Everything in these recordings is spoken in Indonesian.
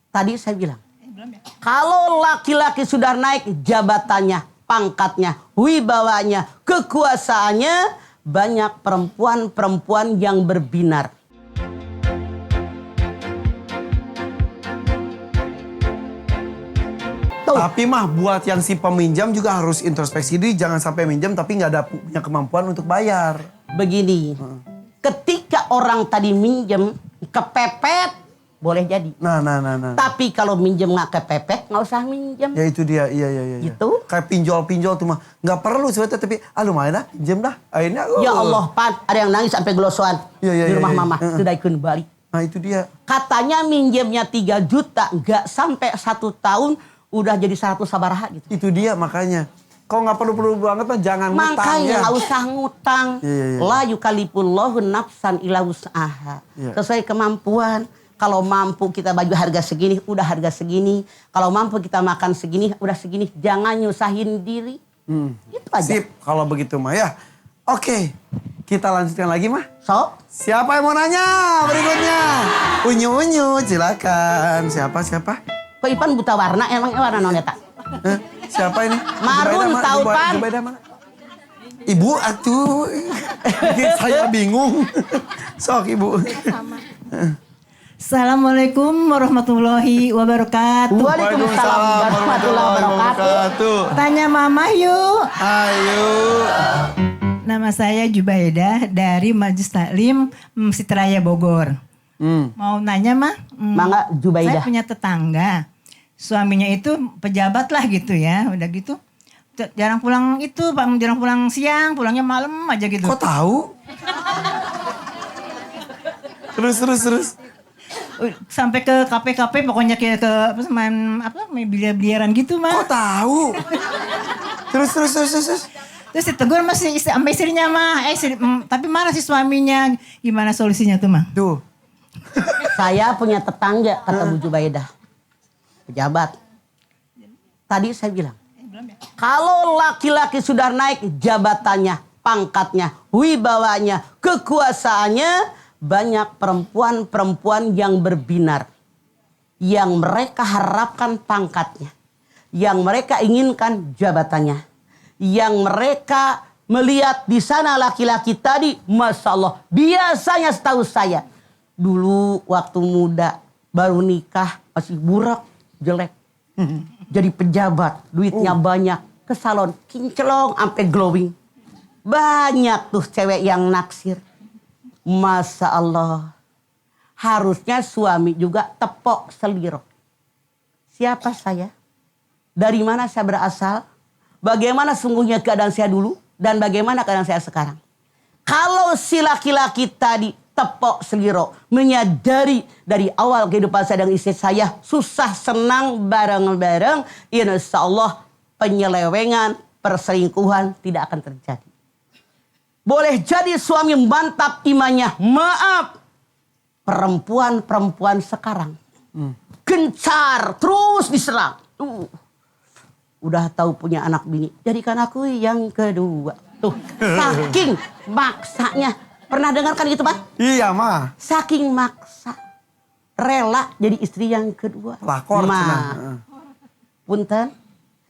Tadi saya bilang, kalau laki-laki sudah naik jabatannya, pangkatnya, wibawanya, kekuasaannya, banyak perempuan-perempuan yang berbinar. Tapi mah buat yang si peminjam juga harus introspeksi diri. Jangan sampai minjam tapi nggak ada punya kemampuan untuk bayar. Begini, ketika orang tadi minjem kepepet, boleh jadi. Nah. Tapi kalau minjem nggak kepepet, nggak usah minjem. Ya itu dia, iya. Gitu. Kayak pinjol tuh mah. Nggak perlu sebetulnya, tapi lumayan dah, pinjem dah. Akhirnya, Ya Allah, Pan, ada yang nangis sampai gelosoan Iya, di rumah iya. mama. Sudah ikut balik. Nah itu dia. Katanya minjemnya 3 juta, nggak sampai 1 tahun, udah jadi 100 sabaraha gitu. Itu dia makanya. Kalau nggak perlu banget mah jangan ngutang Makanya ya. nggak usah ngutang. Iya. La yukallifullahu nafsan illa wus'aha. Iya. Sesuai kemampuan. Kalau mampu kita baju harga segini, udah harga segini. Kalau mampu kita makan segini, udah segini. Jangan nyusahin diri. Itu aja. Sip, kalau begitu mah ya. Oke, kita lanjutkan lagi mah. So, Siapa yang mau nanya berikutnya? Unyu, silakan. Siapa? kok Ipan buta warna? Emang warna noneta? Siapa ini? Marun Zubaida, tahu, Pan. Zubaida mana? Ibu atuh. Bikin saya bingung. Sok Ibu. Assalamualaikum warahmatullahi wabarakatuh. Waalaikumsalam warahmatullahi wabarakatuh. Tanya mama yuk. Ayo. Nama saya Jubaidah dari Majelis Taklim Sitraya Bogor. Mau nanya mah? Mangga Jubaidah. Saya punya tetangga. Suaminya itu pejabat lah gitu ya. Udah gitu. Jarang pulang itu, Pak. Jarang pulang siang. Pulangnya malam aja gitu. Kok tahu? Terus. Sampai ke kafe-kafe pokoknya kayak ke main biliar-biliaran gitu mah. Kok tahu? Terus. Terus ditegur masih sama istrinya mah. Tapi marah si suaminya. Gimana solusinya tuh mah? Tuh. Saya punya tetangga, kata Bu Jubaidah. Pejabat. Tadi saya bilang, kalau laki-laki sudah naik jabatannya, pangkatnya, wibawanya, kekuasaannya, banyak perempuan-perempuan yang berbinar. Yang mereka harapkan pangkatnya. Yang mereka inginkan jabatannya. Yang mereka melihat di sana laki-laki tadi, Masya Allah. Biasanya setahu saya, dulu waktu muda, baru nikah, masih burak, jelek. Jadi pejabat, duitnya banyak. Ke salon, kinclong, sampai glowing. Banyak tuh cewek yang naksir. Masya Allah. Harusnya suami juga tepok selirok. Siapa saya? Dari mana saya berasal? Bagaimana sungguhnya keadaan saya dulu? Dan bagaimana keadaan saya sekarang? Kalau si laki-laki tadi tepok selirok, menyadari dari awal kehidupan saya dan istri saya susah senang bareng-bareng, insya Allah penyelewengan, perselingkuhan tidak akan terjadi. Boleh jadi suami mantap imannya, maaf, perempuan-perempuan sekarang gencar terus diserang. Udah tahu punya anak bini, jadikan aku yang kedua. Tuh, saking maksanya. Pernah dengarkan gitu, Pak? Iya, mah. Saking maksa. Rela jadi istri yang kedua. Lakor. Punten,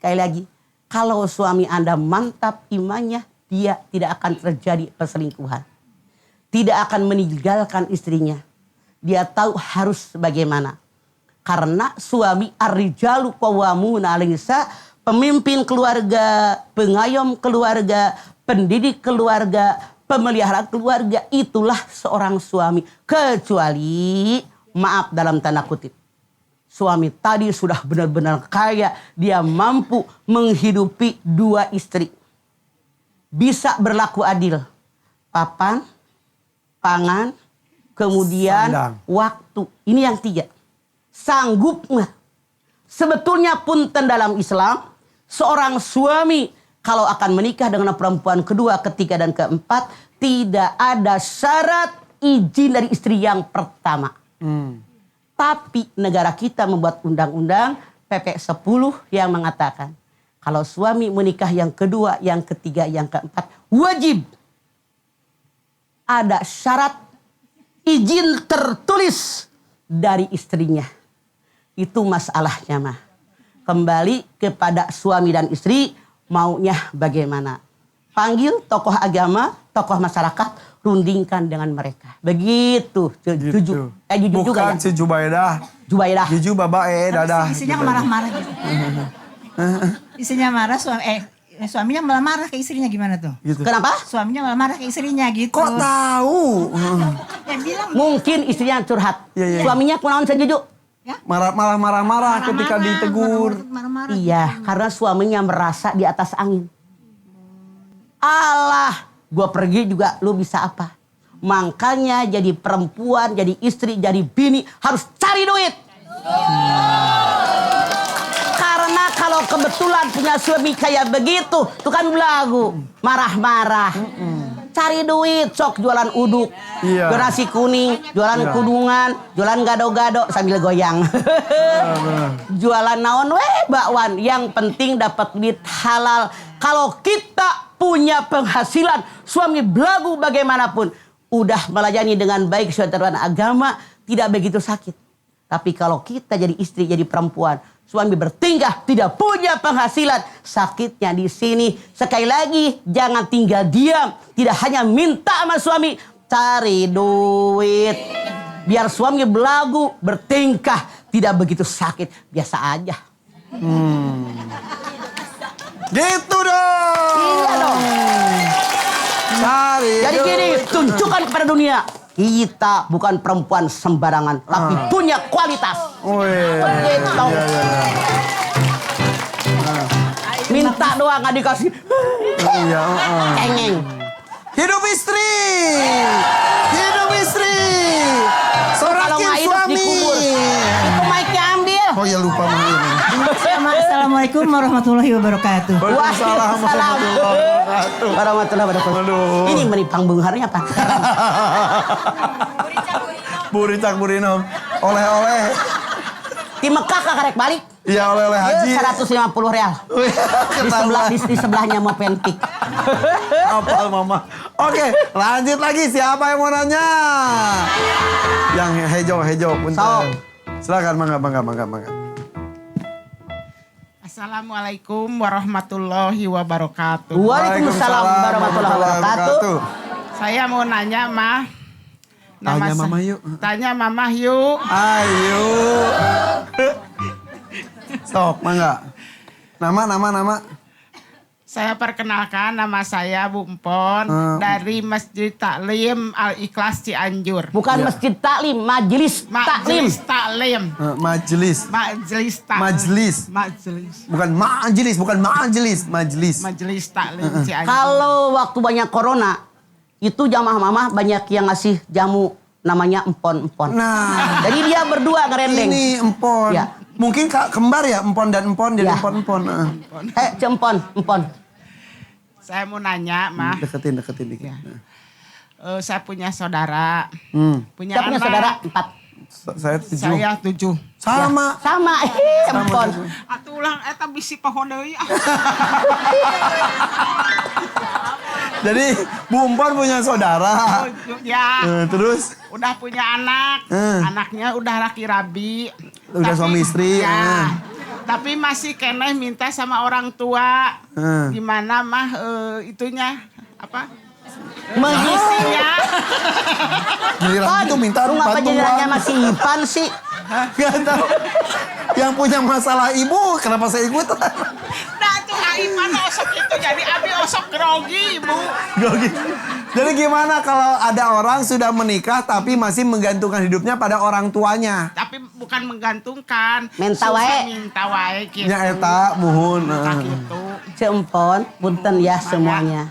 sekali lagi. Kalau suami Anda mantap imannya, dia tidak akan terjadi perselingkuhan. Tidak akan meninggalkan istrinya. Dia tahu harus bagaimana. Karena suami ar-rijalu qawwamuna 'alan nisa, pemimpin keluarga, pengayom keluarga, pendidik keluarga, pemelihara keluarga, itulah seorang suami. Kecuali, maaf dalam tanda kutip, suami tadi sudah benar-benar kaya, dia mampu menghidupi 2 istri. Bisa berlaku adil. Papan, pangan, kemudian Sandang. waktu. Ini yang 3. Sanggup nggak? Sebetulnya punten dalam Islam, seorang suami kalau akan menikah dengan perempuan kedua, ketiga, dan keempat, tidak ada syarat izin dari istri yang pertama. Tapi negara kita membuat undang-undang PP 10 yang mengatakan, kalau suami menikah yang kedua, yang ketiga, yang keempat, wajib ada syarat izin tertulis dari istrinya. Itu masalahnya mah. Kembali kepada suami dan istri maunya bagaimana. Panggil tokoh agama, tokoh masyarakat, rundingkan dengan mereka. Begitu. Jujur. Jujur juga Bukan ya. si Jubaidah. Jubaidah. Jujur babae dadah. Istrinya marah-marah gitu. Istrinya marah, suaminya malah marah ke istrinya gimana tuh? Gitu. Kenapa? Suaminya malah marah ke istrinya gitu. Kok tahu? Ya bilang Mungkin istrinya curhat. Iya. Suaminya kunaon setuju? Marah-marah ketika ditegur. Marah-marah. Iya, karena suaminya merasa di atas angin. Alah, gue pergi juga lu bisa apa? Makanya jadi perempuan, jadi istri, jadi bini harus cari duit. Karena kalau kebetulan punya suami kayak begitu, tuh kan belagu, marah-marah. Cari duit, sok jualan uduk, Iya. jualan nasi kuning, jualan Iya. kudungan, jualan gado-gado sambil goyang. Jualan naon weh bakwan, yang penting dapat duit halal. Kalau kita punya penghasilan, suami belagu bagaimanapun, udah melayani dengan baik sesuai aturan agama, tidak begitu sakit. Tapi kalau kita jadi istri, jadi perempuan, suami bertingkah tidak punya penghasilan, sakitnya di sini. Sekali lagi, jangan tinggal diam. Tidak hanya minta sama suami, cari duit. Biar suami belagu, bertingkah, tidak begitu sakit, biasa aja. Gitu dong. Iya dong. Cari Jadi gini, tunjukkan kepada dunia, kita bukan perempuan sembarangan, tapi punya kualitas. Wih. Begitu. Minta doang nggak dikasih. Iya. Cengeng. Hidup istri. Hidup istri. Kalau Sorakin nggak hidup suami. dikubur. Itu mic-nya ambil. Oh ya lupa mah ini. Assalamualaikum warahmatullahi wabarakatuh. Waalaikumsalam Warahmatullahi wabarakatuh. Aduh. Ini menipang bungharnya apa? Buricak burinom. Oleh-oleh. Di Mekah karek balik. Iya oleh-oleh haji. Dia 150 real. Di sebelahnya mau pentik. Apal mama. Oke, lanjut lagi. Siapa yang mau nanya? Yang hejo, punten. Sok. Silakan, mangga. Assalamualaikum warahmatullahi wabarakatuh. Waalaikumsalam warahmatullahi wabarakatuh. Saya mau nanya, Mah. Tanya Mama yuk. Tanya Mama yuk. Ayo. Sok, mangga. Nama. Saya perkenalkan, nama saya Bu Empon dari Masjid Taklim Al-Ikhlas Cianjur. Bukan masjid taklim, majelis taklim. Majelis Taklim. Majelis. Majelis Taklim. Majelis. Majelis. Bukan majelis. Majelis Taklim Cianjur. Kalau waktu banyak corona, itu jamaah mama banyak yang ngasih jamu namanya empon-empon. Nah, Jadi dia berdua ngerendeng. ini empon. Ya. Mungkin kembar ya, empon dan empon jadi Ya. empon-empon. Empon. Saya mau nanya, Mah. Deketin dikit. Ya. Saya punya saudara. Punya Saya punya anak. saudara 4. Saya 7. Saya 7. Sama. Sama, empon. Atuh ulang eta bisi poho deui. Jadi Bu Empon punya saudara. Ya, Terus udah punya anak. Anaknya udah laki rabi. Udah suami istri, Ya. Tapi masih keneh minta sama orang tua. Gimana mah itunya apa? Mengisinya. giliran itu minta Lu ngapa jadinya bantuan. masih Ipan sih? Gak tahu. Yang punya masalah ibu, kenapa saya ikutan? Nah tuh Aiman osok itu jadi abi osok grogi Bu. Grogi. Jadi gimana kalau ada orang sudah menikah tapi masih menggantungkan hidupnya pada orang tuanya? Tapi bukan menggantungkan. Minta Susah wae. Minta wae gitu. Nya eta muhun. Nah, gitu. Empon, punten ya semuanya.